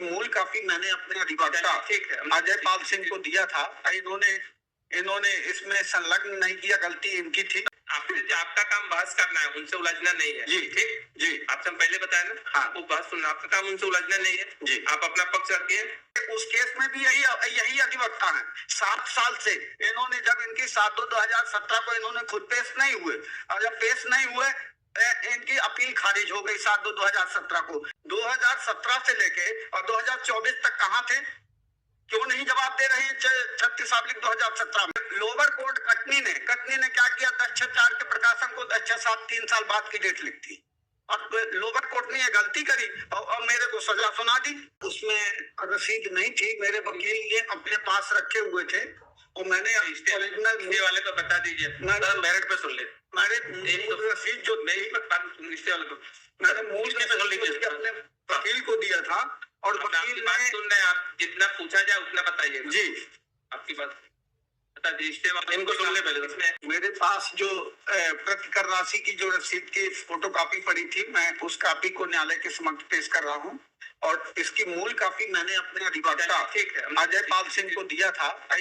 मूल कॉपी मैंने अपने अधिवक्ता अजय पाल सिंह को दिया था। इन्होंने इसमें संलग्न नहीं किया, गलती इनकी थी। आपका काम बहस करना है, उनसे उलझना नहीं है। जी ठीक जी, आपसे हम पहले बताया ना। हाँ, वो बहस सुनना, आपका काम उनसे उलझना नहीं है जी। आप अपना पक्ष रखिए। उस केस में भी यही अधिवक्ता है। 7 साल से इन्होंने, जब इनकी 7/2/2017 को इन्होंने खुद पेश नहीं हुए, और जब पेश नहीं हुए इनकी अपील खारिज हो गई 7/2/2017 को। 2017 से लेके और 2024 तक कहाँ थे? क्यों नहीं जवाब दे रहे हैं? 36/2017 में लोअर कोर्ट कटनी ने क्या किया? 10/6/4 के प्रकाशन को 10/6/7 3 साल बाद की डेट लिख दी, और लोअर कोर्ट ने ये गलती करी और मेरे को सजा सुना दी। उसमें रसीद नहीं थी, मेरे वकील ने अपने पास रखे हुए थे, और मैंने ओरिजिनल वाले को बता दीजिए, मेरिट पे सुन ले। रसीद जो वाले को मैंने मूल पे सुन लीजिए, अपने वकील को दिया था, और वकील ने सुन रहे, आप जितना पूछा जाए उतना बताइए जी। आपकी बात बता दीजिए, इनको सुन ले पहले। मेरे पास जो प्रतिकर राशि की जो रसीद की फोटोकॉपी पड़ी थी, मैं उस कॉपी को न्यायालय के समक्ष पेश कर रहा हूँ, और इसकी मूल कॉपी मैंने अपने अधिवक्ता अजय पाल सिंह को दिया था।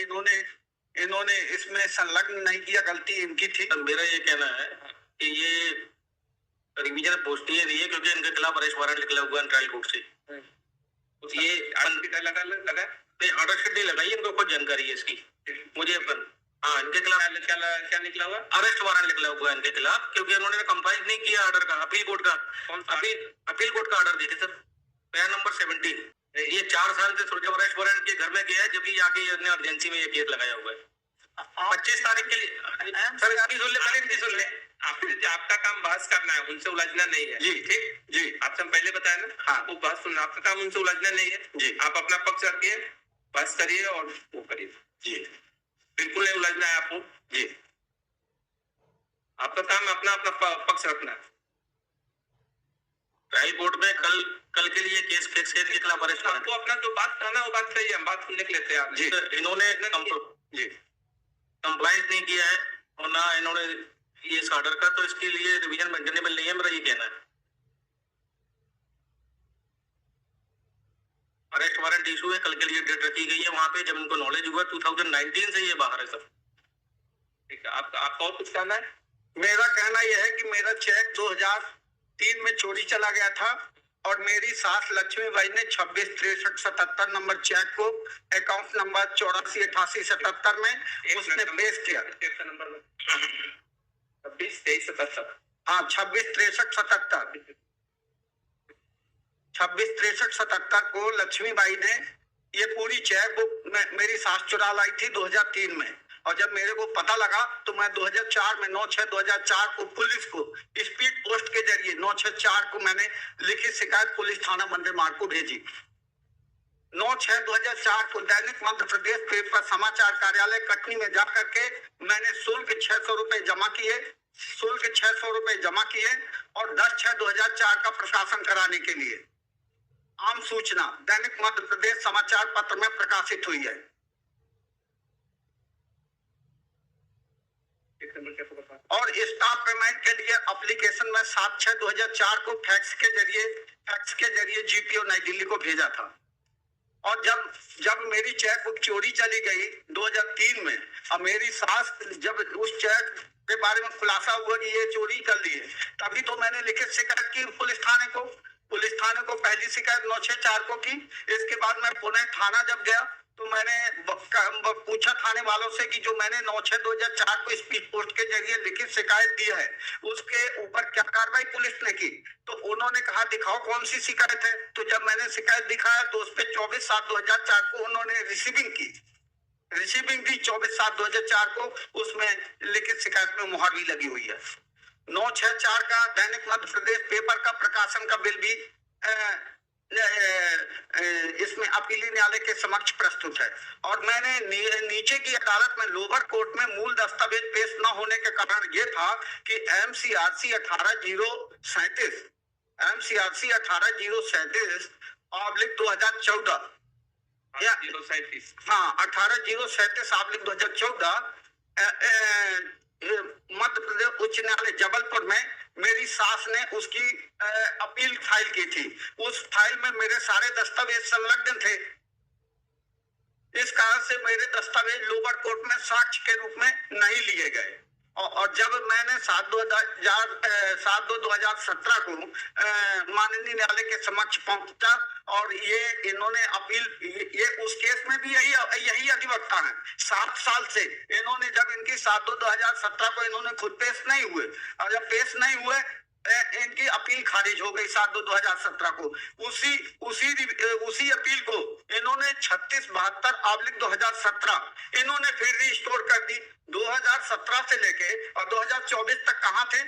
इन्होंने इसमें संलग्न नहीं किया, गलती इनकी थी। मेरा ये कहना है कि ये रिवीजन पोस्ट ये रही है क्योंकि इनके खिलाफ अरेस्ट वारंट निकला हुआ है ट्रायल कोर्ट से। ये लगा नहीं, ऑर्डर शीट नहीं लगाई, इनको खुद जानकारी है इसकी मुझे। हाँ, इनके खिलाफ क्या निकला हुआ? अरेस्ट वारंट निकला हुआ है इनके खिलाफ, क्योंकि उन्होंने कंप्लाइज नहीं किया ऑर्डर का, अपील कोर्ट का। अपील कोर्ट का ऑर्डर देखे सर, पैरा नंबर 17। ये 4 साल से जब अरेस्ट वारंट के घर में गया है, जब भी आके इमरजेंसी में ये केस लगाया हुआ है 25 तारीख के लिए। सर इसकी सुन ले, पहले इनकी सुन ले। आपका काम बहस करना है, उनसे उलझना नहीं है। जी ठीक जी, आपसे हम पहले बताया ना। हाँ, वो बहस सुनना, आपका काम उनसे उलझना नहीं है जी। आप अपना पक्ष रखिए, बहस करिए और वो करिए जी। बिल्कुल नहीं उलझना है आपको जी। आपका काम अपना पक्ष रखना है। ट्रायल कोर्ट में कल के लिए केस फिक्स के खिलाफ अरेस्ट वारंट। आपको अपना जो बात कहना है वो बात कहिए, हम बात सुनने के लिए तैयार जी। इन्होंने जी कंप्लाइंस नहीं किया है और ना इन्होंने ये इस ऑर्डर का, तो इसके लिए रिवीजन मेंटेनेबल नहीं है, मेरा ये कहना है। अरेस्ट वारंट इशू है, कल के लिए डेट रखी गई है वहां पे, जब इनको नॉलेज हुआ 2019 से ये बाहर है सर। ठीक है, आपका और कुछ कहना है? मेरा कहना यह है कि मेरा चेक 2003 में चोरी चला गया था, और मेरी सास लक्ष्मीबाई ने 266377 नंबर चेक को अकाउंट नंबर 848877 में उसने पेश किया। नंबर 266377। हाँ, 266377 266377 को लक्ष्मीबाई ने ये पूरी चेक बुक मेरी सास चुरा लाई थी 2003 में, और जब मेरे को पता लगा तो मैं 2004 में 9/6/2004 को पुलिस को स्पीड पोस्ट के जरिए 9/6/4 को मैंने लिखित शिकायत पुलिस थाना मंदिर मार्ग को भेजी। 9/6/2004 को दैनिक मध्य प्रदेश पेपर समाचार कार्यालय कटनी में जा करके मैंने शुल्क 600 रुपए जमा किए, और 10/6/2004 का प्रकाशन कराने के लिए आम सूचना दैनिक मध्य प्रदेश समाचार पत्र में प्रकाशित हुई है। और स्टाफ पेमेंट के लिए एप्लीकेशन में 7/6/2004 को फैक्स के जरिए जीपीओ नई दिल्ली को भेजा था। और जब मेरी चेक बुक चोरी चली गई 2003 में, और मेरी सास जब उस चेक के बारे में खुलासा हुआ कि ये चोरी कर ली है, तभी तो मैंने लिखित शिकायत की पुलिस थाने को पहली शिकायत 9/6/4 को की। इसके बाद मैं पुणे थाना जब गया तो मैंने पूछा थाने वालों से कि जो मैंने 9/6/2004 को स्पीड पोस्ट के जरिए लिखित शिकायत दी है उसके ऊपर क्या कार्रवाई पुलिस ने की, तो उन्होंने कहा दिखाओ कौन सी शिकायत है। तो जब मैंने शिकायत दिखाया तो उस पर 24/7/2004 को उन्होंने रिसीविंग दी 24/7/2004 को, उसमें लिखित शिकायत में मुहर भी लगी हुई है। 9/6/4 का दैनिक मध्य प्रदेश पेपर का प्रकाशन का बिल भी इसमें अपीली न्यायालय के समक्ष प्रस्तुत है। और मैंने नीचे की अदालत में लोअर कोर्ट में मूल दस्तावेज पेश न होने के कारण यह था कि MCRC 18/037/2014 या 037 हाँ 18/037/2014 मध्य प्रदेश उच्च न्यायालय जबलपुर में मेरी सास ने उसकी अपील फाइल की थी। उस फाइल में मेरे सारे दस्तावेज संलग्न थे। इस कारण से मेरे दस्तावेज लोअर कोर्ट में साक्ष्य के रूप में नहीं लिए गए। और जब मैंने 7/2/2017 को माननीय न्यायालय के समक्ष पहुंचा और ये इन्होंने अपील, ये उस केस में भी यही अधिवक्ता है। 7 साल से इन्होंने, जब इनकी 7/2/2017 को इन्होंने खुद पेश नहीं हुए, और जब पेश नहीं हुए इनकी अपील खारिज हो गई 7/2/2017 को। उसी अपील को इन्होंने 3672/2017 इन्होंने फिर रिस्टोर कर दी। 2017 से लेके और 2024 तक कहां थे?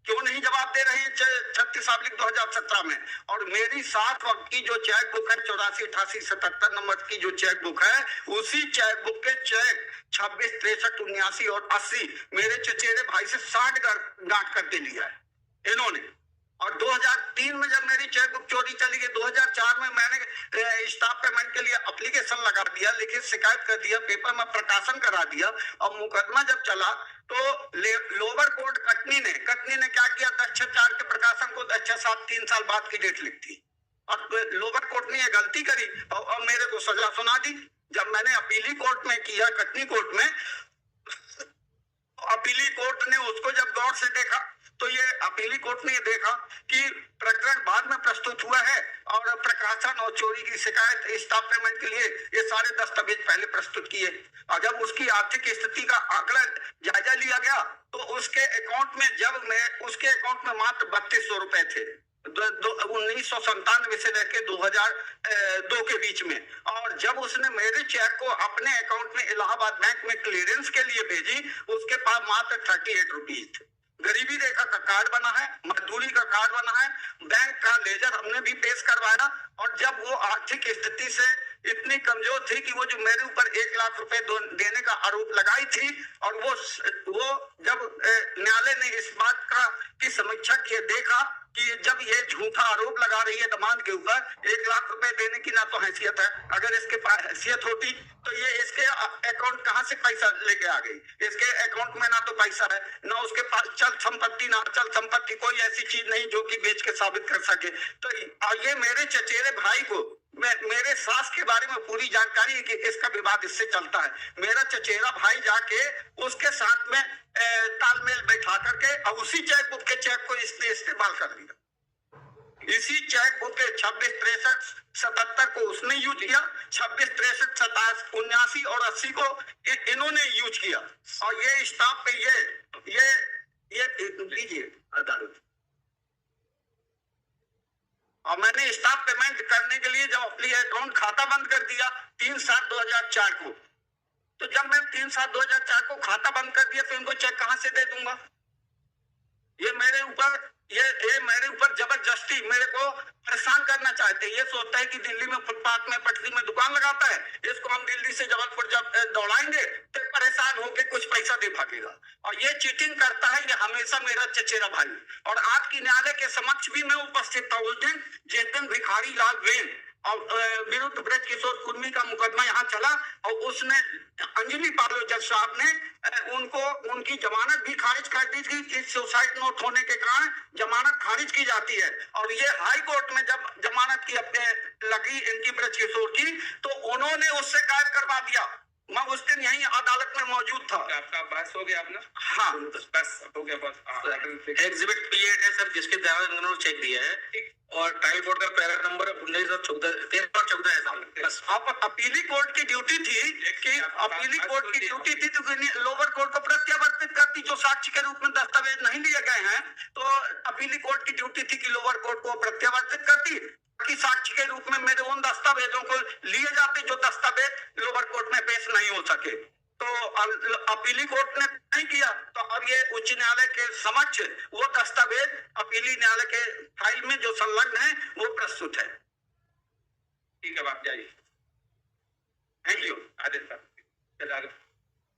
क्यों नहीं जवाब दे रहे हैं 36/2017 में? और मेरी 7 वक्त की जो चेक बुक है 84, 88, 77 नंबर की जो चेक बुक है, उसी चेक बुक के चेक 26, 63, 79 और 80 मेरे चचेरे भाई से 60 गांठ करके लिया है इन्होंने। और 2003 में जब मेरी चेक बुक चोरी चली गई, 2004 में मैंने स्टाफ पेमेंट के लिए एप्लीकेशन लगा दिया, लिखित शिकायत कर दिया, पेपर में प्रकाशन करा दिया। और मुकदमा जब चला तो लोअर कोर्ट कटनी ने क्या किया, 10/6/4 के प्रकाशन को 10/6/7 3 साल बाद की डेट लिख दी। और लोअर कोर्ट ने यह गलती करी और मेरे को सजा सुना दी। जब मैंने अपीली कोर्ट में किया, कटनी कोर्ट में, अपीली कोर्ट ने उसको जब गौर से देखा तो ये अपीली कोर्ट ने देखा कि प्रकरण बाद में प्रस्तुत हुआ है और प्रकाशन और चोरी की शिकायत स्टाफ पेमेंट के लिए ये सारे दस्तावेज पहले प्रस्तुत किए। और जब उसकी आर्थिक स्थिति का आंकड़ा जायजा लिया गया तो उसके अकाउंट में मात्र 3200 रुपए थे 1997 से लेकर 2002 के बीच में। और जब उसने मेरे चेक को अपने अकाउंट में इलाहाबाद बैंक में क्लियरेंस के लिए भेजी, उसके पास मात्र 38 रुपीज थे। गरीबी रेखा का कार्ड बना है, मजदूरी का कार्ड बना है, बैंक का लेजर हमने भी पेश करवाया। और जब वो आर्थिक स्थिति से इतनी कमजोर थी कि वो जो मेरे ऊपर 1 लाख रुपए देने का आरोप लगाई थी, और वो जब न्यायालय ने इस बात की समीक्षा की, देखा कि जब ये झूठा आरोप लगा रही है दमाद के ऊपर, 1 लाख रुपए देने की ना तो हैसियत है, अगर इसके पास हैसियत होती तो ये इसके अकाउंट कहां से पैसा लेके आ गई? इसके अकाउंट में ना तो पैसा है, ना उसके पास चल संपत्ति, ना अचल संपत्ति, कोई ऐसी चीज नहीं जो कि बेच के साबित कर सके। तो ये मेरे चचेरे भाई को, मेरे सास के बारे में पूरी जानकारी है कि इसका विवाद इससे चलता है। मेरा चचेरा भाई जाके उसके साथ में तालमेल बैठा करके और उसी चेक बुक के चेक को इसने इस्तेमाल कर लिया। इसी चेक बुक के 26, 63, 77 को उसने यूज किया, 26, 63, 27, 79 और 80 को इन्होंने यूज किया। और ये स्टाफ पे ये लीजिए अदालत। और मैंने स्टाफ पेमेंट करने के लिए जब अपनी अकाउंट खाता बंद कर दिया 3/7/2004 को, तो जब मैं 3/7/2004 को खाता बंद कर दिया तो इनको चेक कहां से दे दूंगा? ये मेरे ऊपर जबरदस्ती मेरे को परेशान करना चाहते हैं। ये सोचता है कि दिल्ली में फुटपाथ में पटरी में दुकान लगाता है, इसको हम दिल्ली से जबलपुर जब दौड़ाएंगे तो परेशान होकर कुछ पैसा दे भागेगा। और ये चीटिंग करता है, ये हमेशा मेरा चचेरा भाई। और आपकी न्यायालय के समक्ष भी मैं उपस्थित था उस दिन, जिस दिन भिखारी लाल वेन और विरुद्ध ब्रज किशोर कुर्मी का मुकदमा यहाँ चला, और उसने अंजलि पालो जज साहब ने उनकी जमानत भी खारिज कर दी थी कि सुसाइड नोट होने के कारण जमानत खारिज की जाती है। और ये हाई कोर्ट में जब जमानत की लगी इनकी ब्रज किशोर की, तो उन्होंने उससे गायब करवा दिया। मैं उस दिन यही अदालत में मौजूद था। आपका बहस हो गया अपना? हाँ, बस हो गया बस। एग्जिबिट P8 है सर, जिसके द्वारा इन्होंने चेक दिया है, और ट्रायल कोर्ट का पैरा नंबर 1914 है साहब। बस आप अपीली कोर्ट की ड्यूटी थी कि तो लोअर कोर्ट को प्रत्यावर्तित करती, जो साक्ष्य के रूप में दस्तावेज नहीं लिए गए हैं, तो अपीली कोर्ट की ड्यूटी थी कि लोअर कोर्ट को प्रत्यावर्तित करती कि साक्ष्य के रूप में मेरे उन दस्तावेजों को लिए जाते जो दस्तावेज लोअर कोर्ट में पेश नहीं हो सके। तो अपीली कोर्ट ने नहीं किया, तो अब ये उच्च न्यायालय के समक्ष वो दस्तावेज अपीली न्यायालय के फाइल में जो संलग्न है वो प्रस्तुत है। ठीक है, आप जाइए। Thank you. आदेश साहब।